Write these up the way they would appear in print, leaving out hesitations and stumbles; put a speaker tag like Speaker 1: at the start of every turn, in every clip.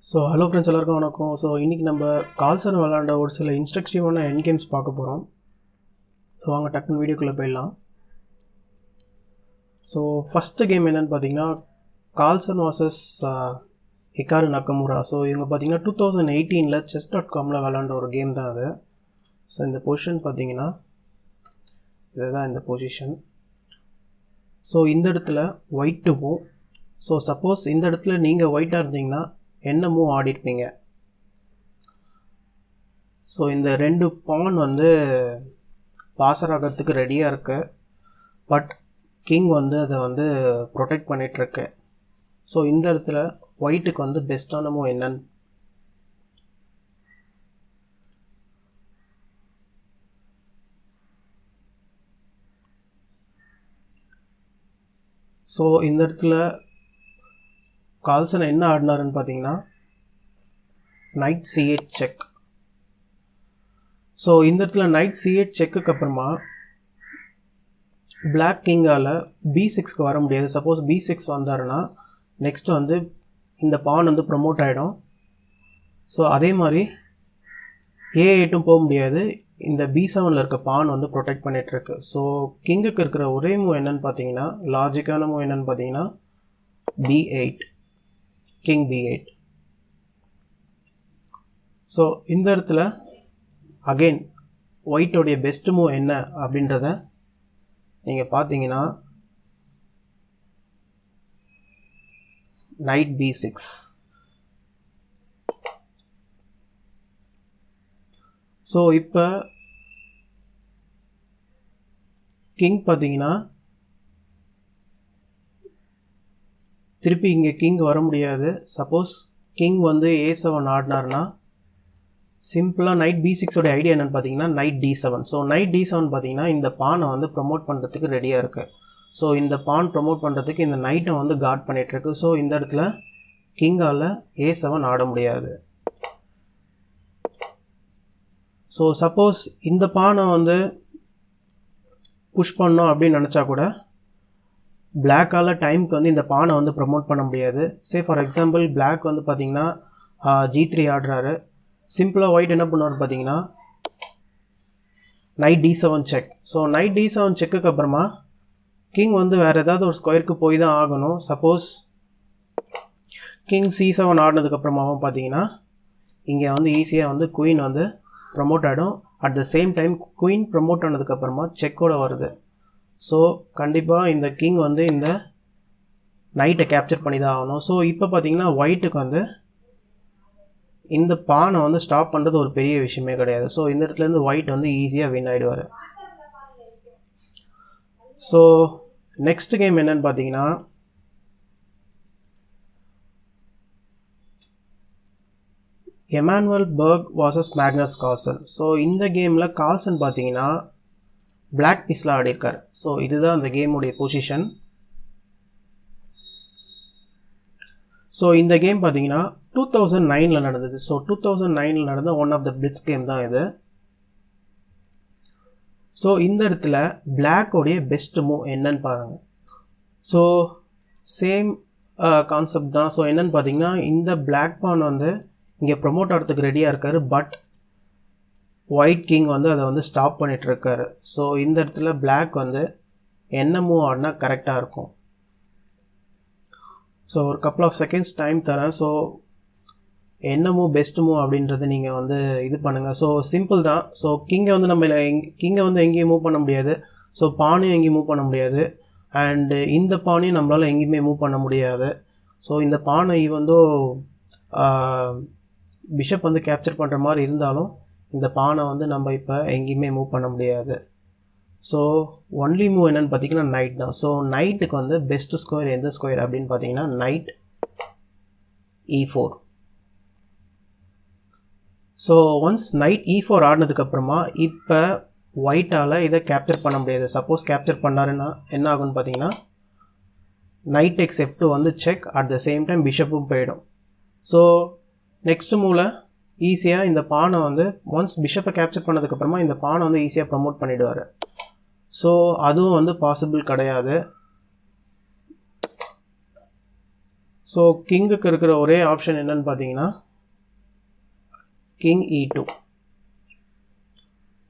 Speaker 1: So hello friends எல்லாருக்கும் வணக்கம். So இன்றைக்கி நம்ம கால்சன் விளாண்ட ஒரு சில இன்ஸ்ட்ரக்டிவான எண்ட் கேம்ஸ் பார்க்க போகிறோம். ஸோ வாங்க டக்குன்னு வீடியோக்குள்ளே போயிடலாம். ஸோ ஃபஸ்ட்டு கேம் என்னென்னு பார்த்தீங்கன்னா கால்சன் வாசஸ் ஹிகாரு நக்கமுரா. ஸோ இவங்க பார்த்தீங்கன்னா 2018 chess.comல விளாண்ட ஒரு கேம் தான் அது. ஸோ இந்த பொசிஷன் பார்த்தீங்கன்னா இதுதான் இந்த பொசிஷன். ஸோ இந்த இடத்துல white to move. So suppose இந்த இடத்துல நீங்கள் ஒயிட்டாக இருந்தீங்கன்னா என்ன மூவ் ஆடிருப்பீங்க. ஸோ இந்த ரெண்டு பான் வந்து பாசர் ஆகிறதுக்கு ரெடியாக இருக்கு, பட் கிங் வந்து அதை வந்து ப்ரொடெக்ட் பண்ணிகிட்ருக்கு. ஸோ இந்த இடத்துல ஒயிட்டுக்கு வந்து பெஸ்ட்டான மூவ் என்னன்னு ஸோ இந்த இடத்துல கால்சன் என்ன ஆடினாருன்னு பார்த்தீங்கன்னா நைட் C8 செக். ஸோ இந்த இடத்துல நைட் C8 செக்குக்கு அப்புறமா பிளாக் கிங்கால் B6க்கு வர முடியாது. சப்போஸ் B6 வந்தாருன்னா நெக்ஸ்ட்டு வந்து இந்த பான் வந்து ப்ரொமோட் ஆகிடும். ஸோ அதே மாதிரி A8ம் போக முடியாது, இந்த B7ல் இருக்க பான் வந்து ப்ரொடெக்ட் பண்ணிகிட்ருக்கு. ஸோ கிங்குக்கு இருக்கிற ஒரே மூவ் என்னன்னு பார்த்தீங்கன்னா லாஜிக்கான மூவ் என்னன்னு பார்த்தீங்கன்னா B8, கிங் B8. ஸோ இந்த இடத்துல அகெயின் ஒயிட்டோடைய பெஸ்ட் மூவ் என்ன அப்படின்றத நீங்கள் பார்த்தீங்கன்னா நைட் B6. ஸோ இப்போ கிங் பார்த்தீங்கன்னா திருப்பி இங்கே கிங் வர முடியாது. சப்போஸ் கிங் வந்து A7 ஆடினார்னா சிம்பிளாக நைட் B6ஓட ஐடியா என்னென்னு பார்த்தீங்கன்னா night D7. So night D7 பார்த்தீங்கன்னா இந்த பானை வந்து ப்ரொமோட் பண்ணுறதுக்கு ரெடியாக இருக்குது. ஸோ இந்த பான் ப்ரொமோட் பண்ணுறதுக்கு இந்த நைட்டை வந்து கார்ட் பண்ணிகிட்ருக்கு. ஸோ இந்த இடத்துல கிங்கால் A7 ஆட முடியாது. ஸோ சப்போஸ் இந்த பானை வந்து புஷ் பண்ணோம் அப்படின்னு நினச்சா கூட பிளாக்கால் டைமுக்கு வந்து இந்த பானை வந்து ப்ரமோட் பண்ண முடியாது. சே ஃபார் எக்ஸாம்பிள் பிளாக் வந்து பார்த்தீங்கன்னா G3 ஆடுறாரு. சிம்பிளாக ஒயிட் என்ன பண்ணுவார் பார்த்தீங்கன்னா night D7 check. So night D7 செக்குக்கு அப்புறமா கிங் வந்து வேறு ஏதாவது ஒரு ஸ்கொயருக்கு போய் தான் ஆகணும். சப்போஸ் கிங் C7 ஆடினதுக்கப்புறமாவும் பார்த்தீங்கன்னா இங்கே வந்து ஈஸியாக வந்து குயின் வந்து ப்ரமோட் ஆகிடும். At the same time queen promote ஆனதுக்கப்புறமா செக்கோட வருது. ஸோ கண்டிப்பாக இந்த கிங் வந்து இந்த நைட்டை கேப்சர் பண்ணி தான் ஆகணும். ஸோ இப்போ பார்த்தீங்கன்னா ஒயிட்டுக்கு வந்து இந்த பானை வந்து ஸ்டாப் பண்ணுறது ஒரு பெரிய விஷயமே கிடையாது. ஸோ இந்த இடத்துலேருந்து ஒயிட் வந்து ஈஸியாக வின் ஆகிடுவார். ஸோ நெக்ஸ்ட் கேம் என்னன்னு பார்த்தீங்கன்னா Emmanuel work versus Magnus Carlsen. So இந்த கேமில் கார்ல்சன் பார்த்தீங்கன்னா பிளாக் பீஸில் ஆடிருக்கார். ஸோ இதுதான் அந்த கேமுடைய பொசிஷன். ஸோ இந்த கேம் பார்த்தீங்கன்னா 2009 நடந்தது. ஸோ 2009 நடந்த one of the blitz game தான் இது. ஸோ இந்த இடத்துல பிளாக்கோடைய பெஸ்ட் மூவ் என்னன்னு பாருங்கள். ஸோ சேம் கான்செப்ட் தான். ஸோ என்னன்னு பார்த்தீங்கன்னா இந்த பிளாக் பான் வந்து இங்கே ப்ரொமோட் ஆகிறதுக்கு ரெடியாக இருக்கார், பட் ஒயிட் கிங் வந்து அதை வந்து ஸ்டாப் பண்ணிகிட்ருக்காரு. ஸோ இந்த இடத்துல பிளாக் வந்து என்ன மூவ் ஆடினா கரெக்டாக இருக்கும். ஸோ ஒரு கப்புள் ஆஃப் செகண்ட்ஸ் டைம் தரேன். ஸோ என்ன மூவ் பெஸ்ட் மூவ் அப்படின்றத நீங்கள் வந்து இது பண்ணுங்கள். ஸோ சிம்பிள் தான். ஸோ கிங்கை வந்து நம்ம கிங்கை வந்து எங்கேயும் மூவ் பண்ண முடியாது. ஸோ பானையும் எங்கேயும் மூவ் பண்ண முடியாது. அண்டு இந்த பானையும் நம்மளால் எங்கேயுமே மூவ் பண்ண முடியாது. ஸோ இந்த பானை வந்து பிஷப் வந்து கேப்சர் பண்ணுற மாதிரி இருந்தாலும் இந்த பானை வந்து நம்ம இப்போ எங்கேயுமே மூவ் பண்ண முடியாது. ஸோ ஒன்லி மூவ் என்னென்னு பார்த்தீங்கன்னா நைட் தான். ஸோ நைட்டுக்கு வந்து பெஸ்ட் ஸ்கொயர் எந்த ஸ்கொயர் அப்படின்னு பார்த்தீங்கன்னா night E4. So once night E4 ஆடினதுக்கப்புறமா இப்போ ஒயிட்டால் இதை கேப்சர் பண்ண முடியாது. சப்போஸ் கேப்சர் பண்ணாருன்னா என்ன ஆகுன்னு பார்த்தீங்கன்னா நைட் டேக்ஸ் F2 வந்து check, at the same time பிஷப்பும் போயிடும். ஸோ நெக்ஸ்ட் மூவில் ஈஸியாக இந்த பானை வந்து ஒன்ஸ் பிஷப்பை கேப்சர் பண்ணதுக்கப்புறமா இந்த பானை வந்து ஈஸியாக ப்ரமோட் பண்ணிவிடுவார். ஸோ அதுவும் வந்து பாசிபிள் கிடையாது. ஸோ கிங்குக்கு இருக்கிற ஒரே ஆப்ஷன் என்னன்னு பார்த்தீங்கன்னா கிங் E2.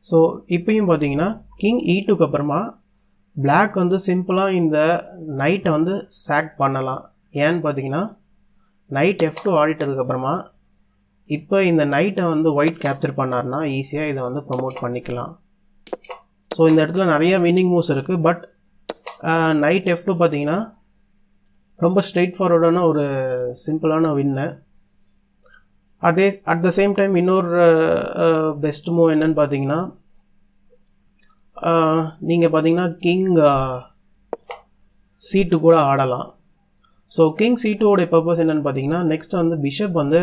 Speaker 1: ஸோ இப்பயும் பார்த்தீங்கன்னா கிங் E2க்கு அப்புறமா பிளாக் வந்து சிம்பிளாக இந்த நைட்டை வந்து சாக் பண்ணலாம். ஏன்னு பார்த்தீங்கன்னா நைட் F2 ஆடிட்டதுக்கப்புறமா இப்போ இந்த நைட்டை வந்து ஒயிட் கேப்சர் பண்ணார்னா ஈஸியாக இதை வந்து ப்ரொமோட் பண்ணிக்கலாம். ஸோ இந்த இடத்துல நிறைய வின்னிங் மூவ்ஸ் இருக்குது. பட் நைட் F2 பார்த்தீங்கன்னா ரொம்ப ஸ்ட்ரெயிட் ஃபார்வர்டான ஒரு சிம்பிளான வின்னு. அட் த சேம் டைம் இன்னொரு பெஸ்ட் மூவ் என்னன்னு பார்த்தீங்கன்னா நீங்கள் பார்த்தீங்கன்னா கிங் C2 கூட ஆடலாம். ஸோ கிங் C2 பர்பஸ் என்னென்னு பார்த்தீங்கன்னா நெக்ஸ்ட் வந்து பிஷப் வந்து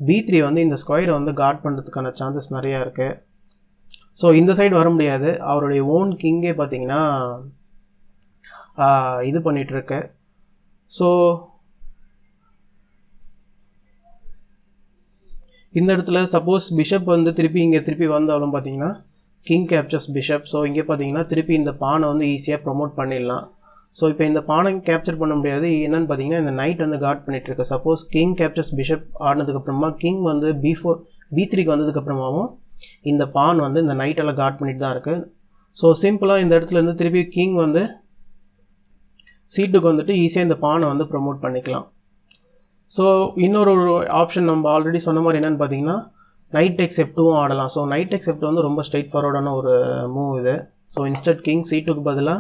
Speaker 1: B3 வந்து இந்த ஸ்கொயரை வந்து கார்ட் பண்ணுறதுக்கான சான்சஸ் நிறையா இருக்குது. ஸோ இந்த சைடு வர முடியாது. அவருடைய ஓன் கிங்கே பார்த்தீங்கன்னா இது பண்ணிகிட்ருக்கு. ஸோ இந்த இடத்துல சப்போஸ் பிஷப் வந்து திருப்பி வந்தாலும் பார்த்தீங்கன்னா கிங் கேப்சர்ஸ் பிஷப். ஸோ இங்கே பார்த்தீங்கன்னா திருப்பி இந்த பானை வந்து ஈஸியாக ப்ரொமோட் பண்ணிடலாம். ஸோ இப்போ இந்த பானை கேப்சர் பண்ண முடியாது. என்னென்னு பார்த்தீங்கன்னா இந்த நைட் வந்து கார்ட் பண்ணிகிட்ருக்கு. சப்போஸ் கிங் கேப்சர்ஸ் பிஷப் ஆடினதுக்கப்புறமா கிங் வந்து B3க்கு வந்ததுக்கப்புறமாவும் இந்த பான் வந்து இந்த நைட்டெல்லாம் கார்ட் பண்ணிட்டு தான் இருக்குது. ஸோ சிம்பிளாக இந்த இடத்துல இருந்து திருப்பி கிங் வந்து C2க்கு வந்துட்டு ஈஸியாக இந்த பானை வந்து ப்ரொமோட் பண்ணிக்கலாம். ஸோ இன்னொரு ஆப்ஷன் நம்ம ஆல்ரெடி சொன்ன மாதிரி என்னென்னு பார்த்தீங்கன்னா நைட் டெக்ஸ் F2வும் ஆடலாம். ஸோ நைட் டெக்ஸ் F2 வந்து ரொம்ப ஸ்ட்ரெயிட் ஃபார்வர்டான ஒரு மூவ் இது. ஸோ இன்ஸ்டட் கிங் C2க்கு பதிலாக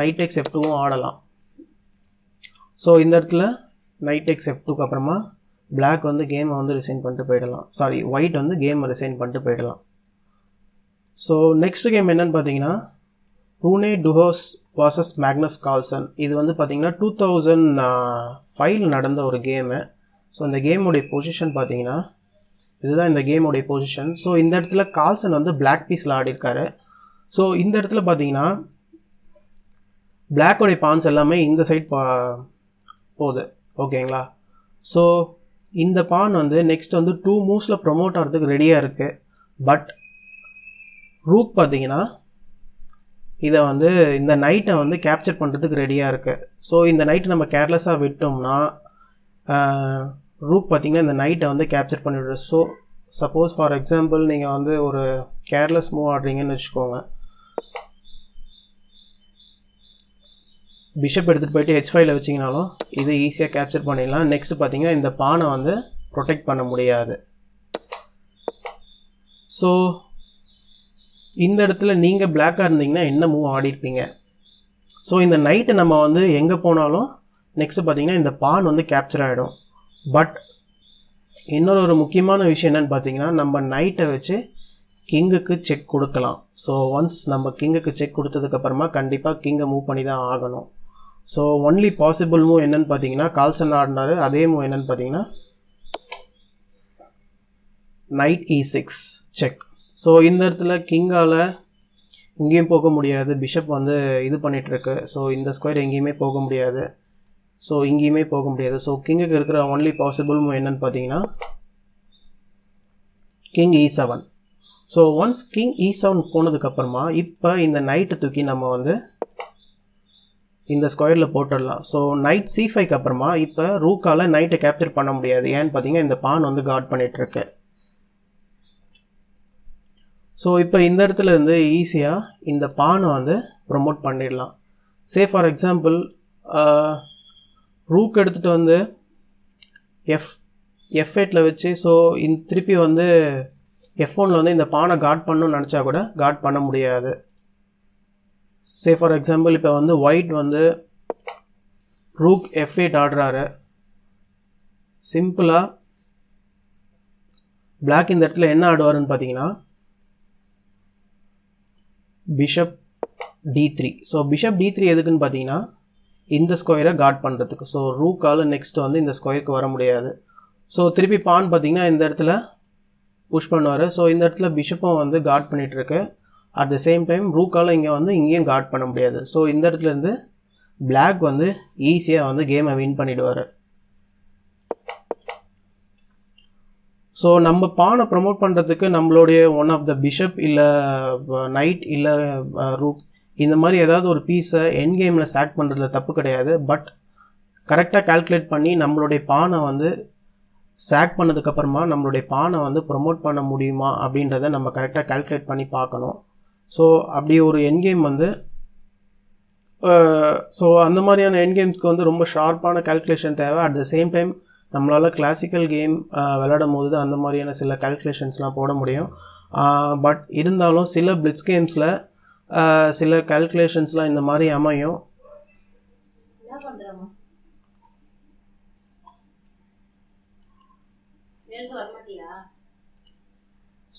Speaker 1: நைட் டெக்ஸ் F2வும் ஆடலாம். ஸோ இந்த இடத்துல நைட் டெக்ஸ் F2க்கு அப்புறமா பிளாக் வந்து கேமை வந்து ரிசைன் பண்ணிட்டு போயிடலாம். ஒயிட் வந்து கேமை ரிசைன் பண்ணிட்டு போயிடலாம். ஸோ நெக்ஸ்ட் கேம் என்னென்னு பார்த்தீங்கன்னா ரூனே டுஹோஸ் vs மேக்னஸ் கால்சன். இது வந்து பார்த்தீங்கன்னா 2005 நடந்த ஒரு கேமு. ஸோ இந்த கேமுடைய பொசிஷன் பார்த்தீங்கன்னா இதுதான் இந்த கேமுடைய பொசிஷன். ஸோ இந்த இடத்துல கால்சன் வந்து பிளாக் பீஸில் ஆடிருக்காரு. ஸோ இந்த இடத்துல பார்த்தீங்கன்னா பிளாக்கோடைய பான்ஸ் எல்லாமே இந்த சைட் போகுது. ஓகேங்களா? ஸோ இந்த பான் வந்து நெக்ஸ்ட் வந்து 2 மூவ்ஸில் ப்ரொமோட் ஆகிறதுக்கு ரெடியாக இருக்குது. பட் ரூக் பார்த்தீங்கன்னா இதை வந்து இந்த நைட்டை வந்து கேப்சர் பண்ணுறதுக்கு ரெடியாக இருக்குது. ஸோ இந்த நைட்டை நம்ம கேர்லெஸ்ஸாக விட்டோம்னா ரூக் பார்த்தீங்கன்னா இந்த நைட்டை வந்து கேப்சர் பண்ணிவிடுறது. ஸோ சப்போஸ் ஃபார் எக்ஸாம்பிள் நீங்கள் வந்து ஒரு கேர்லெஸ் மூவ் ஆடுறீங்கன்னு வச்சுக்கோங்க. பிஷப் எடுத்துகிட்டு போயிட்டு H5ல வச்சிங்கனாலும் இது ஈஸியாக கேப்சர் பண்ணிடலாம். நெக்ஸ்ட் பார்த்தீங்கன்னா இந்த பானை வந்து ப்ரொடெக்ட் பண்ண முடியாது. ஸோ இந்த இடத்துல நீங்கள் பிளாக்காக இருந்தீங்கன்னா என்ன மூவ் ஆடிருப்பீங்க? ஸோ இந்த நைட்டை நம்ம வந்து எங்கே போனாலும் நெக்ஸ்ட்டு பார்த்தீங்கன்னா இந்த பான் வந்து கேப்சர் ஆகிடும். பட் இன்னொரு முக்கியமான விஷயம் என்னென்னு பார்த்தீங்கன்னா நம்ம நைட்டை வச்சு கிங்குக்கு செக் கொடுக்கலாம். ஸோ ஒன்ஸ் நம்ம கிங்குக்கு செக் கொடுத்ததுக்கப்புறமா கண்டிப்பாக கிங்கை மூவ் பண்ணி தான் ஆகணும். ஸோ ஒன்லி பாசிபிள் மூவ் என்னென்னு பார்த்தீங்கன்னா கால்சன் ஆடினார். அதே மூவ் என்னென்னு பார்த்தீங்கன்னா நைட் E6 செக். ஸோ இந்த இடத்துல கிங்கால் இங்கேயும் போக முடியாது. பிஷப் வந்து இது பண்ணிகிட்ருக்கு. ஸோ இந்த ஸ்கொயர் எங்கேயுமே போக முடியாது. ஸோ இங்கேயுமே போக முடியாது. ஸோ கிங்குக்கு இருக்கிற ஒன்லி பாசிபிள் மூவ் என்னென்னு பார்த்தீங்கன்னா king E7. So once king E7 போனதுக்கப்புறமா இப்போ இந்த நைட்டை தூக்கி நம்ம வந்து இந்த ஸ்கொயரில் போட்டுடலாம். ஸோ நைட் C5க்கு அப்புறமா இப்போ ரூக்கால் நைட்டை கேப்சர் பண்ண முடியாது. ஏன்னு பார்த்தீங்கன்னா இந்த பான் வந்து கார்ட் பண்ணிகிட்ருக்கு. ஸோ இப்போ இந்த இடத்துல இருந்து ஈஸியாக இந்த பானை வந்து ப்ரொமோட் பண்ணிடலாம். சே ஃபார் எக்ஸாம்பிள் ரூக் எடுத்துகிட்டு வந்து F8ல வச்சு ஸோ இந்த திருப்பி வந்து F1ல வந்து இந்த பானை கார்ட் பண்ணணும்னு நினச்சா கூட கார்ட் பண்ண முடியாது. சே ஃபார் எக்ஸாம்பிள் இப்போ வந்து ஒயிட் வந்து ரூக் F8 ஆடுறாரு. சிம்பிளாக பிளாக் இந்த இடத்துல என்ன ஆடுவாருன்னு பார்த்தீங்கன்னா bishop D3. So bishop D3 எதுக்குன்னு பார்த்தீங்கன்னா இந்த ஸ்கொயரை கார்ட் பண்ணுறதுக்கு. ஸோ ரூக்கால் நெக்ஸ்ட் வந்து இந்த ஸ்கொயருக்கு வர முடியாது. ஸோ திருப்பி பான் பார்த்தீங்கன்னா இந்த இடத்துல புஷ் பண்ணுவார். ஸோ இந்த இடத்துல பிஷப்பும் வந்து கார்ட் பண்ணிகிட்ருக்கு. அட் த சேம் டைம் ரூக்கால் இங்கேயும் கார்ட் பண்ண முடியாது. ஸோ இந்த இடத்துல இருந்து பிளாக் வந்து ஈஸியாக வந்து கேமை வின் பண்ணிவிடுவார். ஸோ நம்ம பானை ப்ரமோட் பண்ணுறதுக்கு நம்மளுடைய ஒன் ஆஃப் த பிஷப் இல்லை நைட் இல்லை ரூக் இந்த மாதிரி ஏதாவது ஒரு பீஸை என் கேமில் ஸ்டாக் பண்ணுறதுல தப்பு கிடையாது. பட் கரெக்டாக கால்குலேட் பண்ணி நம்மளுடைய பானை வந்து சாக் பண்ணதுக்கப்புறமா நம்மளுடைய பானை வந்து ப்ரொமோட் பண்ண முடியுமா அப்படின்றத நம்ம கரெக்டாக கால்குலேட் பண்ணி பார்க்கணும். ஸோ அப்படி ஒரு என் கேம் வந்து ஸோ அந்த மாதிரியான என் கேம்ஸ்க்கு வந்து ரொம்ப ஷார்ப்பான கால்குலேஷன் தேவை. அட் த சேம் டைம் நம்மளால் கிளாசிக்கல் கேம் விளையாடும் போது அந்த மாதிரியான சில கால்குலேஷன்ஸ்லாம் போட முடியும். பட் இருந்தாலும் சில பிளிட்ஸ் கேம்ஸில் சில கால்குலேஷன்ஸ்லாம் இந்த மாதிரி அமையும்.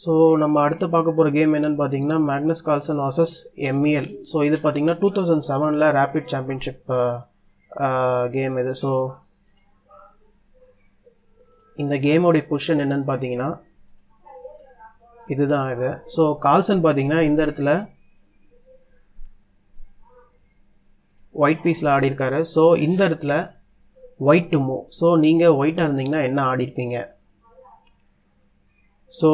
Speaker 1: ஸோ நம்ம அடுத்து பார்க்க போகிற கேம் என்னென்னு பார்த்தீங்கன்னா Magnus Carlsen vs MEL. So இது பார்த்தீங்கன்னா 2007 ரேபிட் சாம்பியன்ஷிப் கேம் இது. ஸோ இந்த கேமோடைய பொசிஷன் என்னென்னு பார்த்தீங்கன்னா இதுதான் இது. ஸோ கார்ல்சன் பார்த்தீங்கன்னா இந்த இடத்துல ஒயிட் பீஸில் ஆடிருக்காரு. ஸோ இந்த இடத்துல ஒயிட் டு மூவ். ஸோ நீங்கள் ஒயிட்டாக இருந்தீங்கன்னா என்ன ஆடிருப்பீங்க? ஸோ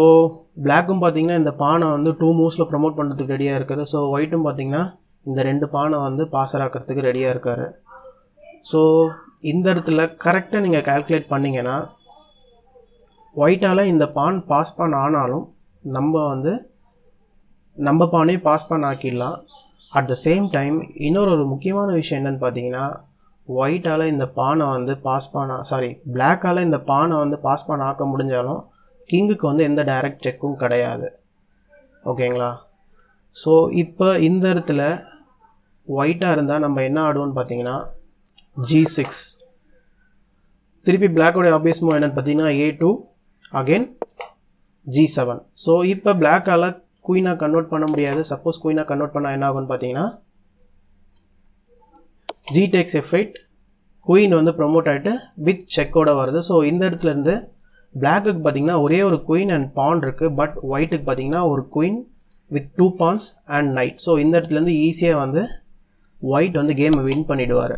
Speaker 1: பிளாக்கும் பார்த்தீங்கன்னா இந்த பானை வந்து 2 மூவ்ஸில் ப்ரொமோட் பண்ணுறதுக்கு ரெடியாக இருக்காரு. ஸோ ஒயிட்டும் பார்த்தீங்கன்னா இந்த 2 பானை வந்து பாசர் ஆக்கிறதுக்கு ரெடியாக இருக்காரு. ஸோ இந்த இடத்துல கரெக்டாக நீங்கள் கால்குலேட் பண்ணிங்கன்னா ஒயிட்டால் இந்த பான் பாஸ் பண்ண ஆனாலும் நம்ம பானே பாஸ் பண்ண ஆக்கிடலாம். அட் த சேம் டைம் இன்னொரு முக்கியமான விஷயம் என்னென்னு பார்த்தீங்கன்னா ஒயிட்டால் இந்த பானை வந்து பிளாக்கால் இந்த பானை வந்து பாஸ் பண்ண ஆக்க முடிஞ்சாலும் கிங்குக்கு வந்து எந்த டைரக்ட் செக்கும் கிடையாது. ஓகேங்களா? ஸோ இப்போ இந்த இடத்துல ஒயிட்டாக இருந்தால் நம்ம என்ன ஆடுவோம்னு பார்த்தீங்கன்னா G6. திருப்பி பிளாக்கோடைய ஆப்வியஸ் மூவ் என்னென்னு பார்த்தீங்கன்னா A2 அகெயின் G7. ஸோ இப்போ பிளாக்கால் குயினாக கன்வெர்ட் பண்ண முடியாது. சப்போஸ் குயினாக கன்வெர்ட் பண்ணால் என்ன ஆகும்னு பார்த்தீங்கன்னா G takes F8, குயின் வந்து ப்ரொமோட் ஆகிட்டு வித் செக்கோட வருது. ஸோ இந்த இடத்துலேருந்து பிளாக்குக்கு பார்த்தீங்கன்னா ஒரே ஒரு குயின் அண்ட் பான் இருக்குது. பட் ஒயிட்டுக்கு பார்த்தீங்கன்னா ஒரு queen with 2 pawns and night. So இந்த இடத்துலேருந்து ஈஸியாக வந்து ஒயிட் வந்து கேமை வின் பண்ணிவிடுவார்.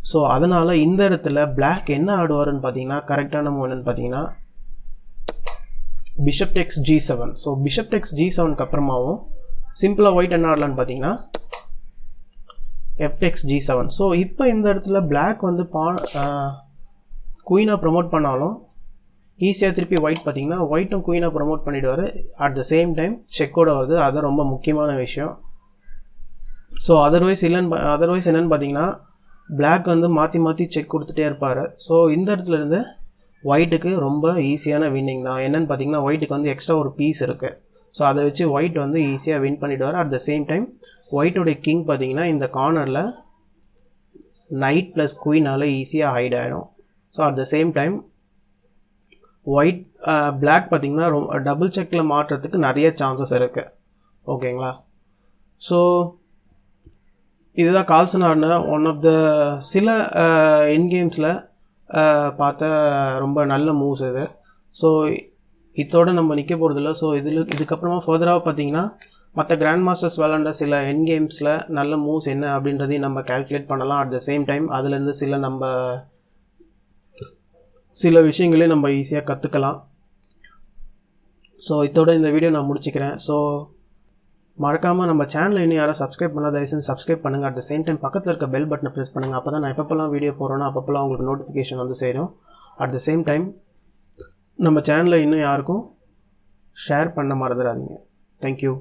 Speaker 1: ஸோ அதனால் இந்த இடத்துல பிளாக் என்ன ஆடுவாருன்னு பார்த்தீங்கன்னா கரெக்டான மூவ் என்னன்னு பார்த்தீங்கன்னா bishop takes G7. So bishop takes G7க்கு அப்புறமாவும் சிம்பிளாக ஒயிட் என்ன ஆடலான்னு பார்த்தீங்கன்னா F டெக்ஸ் G7. ஸோ இப்போ இந்த இடத்துல பிளாக் வந்து குயினாக ப்ரொமோட் பண்ணாலும் ஈஸியாக திருப்பி ஒயிட் பார்த்தீங்கன்னா ஒயிட்டும் குயினாக ப்ரொமோட் பண்ணிவிடுவார். அட் த சேம் டைம் செக்கோட வருது. அது ரொம்ப முக்கியமான விஷயம். ஸோ அதர்வைஸ் என்னென்னு பார்த்தீங்கன்னா பிளாக் வந்து மாற்றி செக் கொடுத்துட்டே இருப்பார். ஸோ இந்த இடத்துலேருந்து ஒயிட்டுக்கு ரொம்ப ஈஸியான வின்னிங் தான். என்னென்னு பார்த்தீங்கன்னா ஒயிட்டுக்கு வந்து எக்ஸ்ட்ரா ஒரு பீஸ் இருக்குது. ஸோ அதை வச்சு ஒயிட் வந்து ஈஸியாக வின் பண்ணிவிடுவார். அட் த சேம் டைம் ஒயிட்டோடைய கிங் பார்த்தீங்கன்னா இந்த கார்னரில் நைட் ப்ளஸ் குயினால் ஈஸியாக ஹைட் ஆகிடும். So at the same time white black பார்த்தீங்கன்னா டபுள் செக்கில் மாட்டுறதுக்கு நிறைய சான்சஸ் இருக்குது. ஓகேங்களா? ஸோ இதுதான் கார்ல்சன் ஆடின ஒன் ஆஃப் த சில என் கேம்ஸில் பார்த்த ரொம்ப நல்ல மூவ்ஸ் இது. ஸோ இதோடு நம்ம நிற்க போகிறதில்ல. ஸோ இதுக்கப்புறமா ஃபர்தராக பார்த்தீங்கன்னா மற்ற கிராண்ட் மாஸ்டர்ஸ் விளாண்ட சில என் கேம்ஸில் நல்ல மூவ்ஸ் என்ன அப்படின்றதையும் நம்ம கால்குலேட் பண்ணலாம். அட் த சேம் டைம் அதுலேருந்து சில விஷயங்களே நம்ம ஈஸியாக கற்றுக்கலாம். ஸோ இதோட இந்த வீடியோ நான் முடிச்சுக்கிறேன். ஸோ மறக்காமல் நம்ம சேனலை இன்னும் யாரும் சப்ஸ்கிரைப் பண்ணால் தயவுசெய்து சப்ஸ்கிரைப் பண்ணுங்கள். அட் த சேம் டைம் பக்கத்தில் இருக்க பெல் பட்டனை ப்ரெஸ் பண்ணுங்கள். அப்போ தான் நான் எப்பப்பெல்லாம் வீடியோ போகிறோன்னா அப்பப்பெல்லாம் உங்களுக்கு நோட்டிஃபிகேஷன் வந்து சேரும். அட் த சேம் டைம் நம்ம சேனலை இன்னும் யாருக்கும் ஷேர் பண்ண மறந்துடாதீங்க. தேங்க்யூ.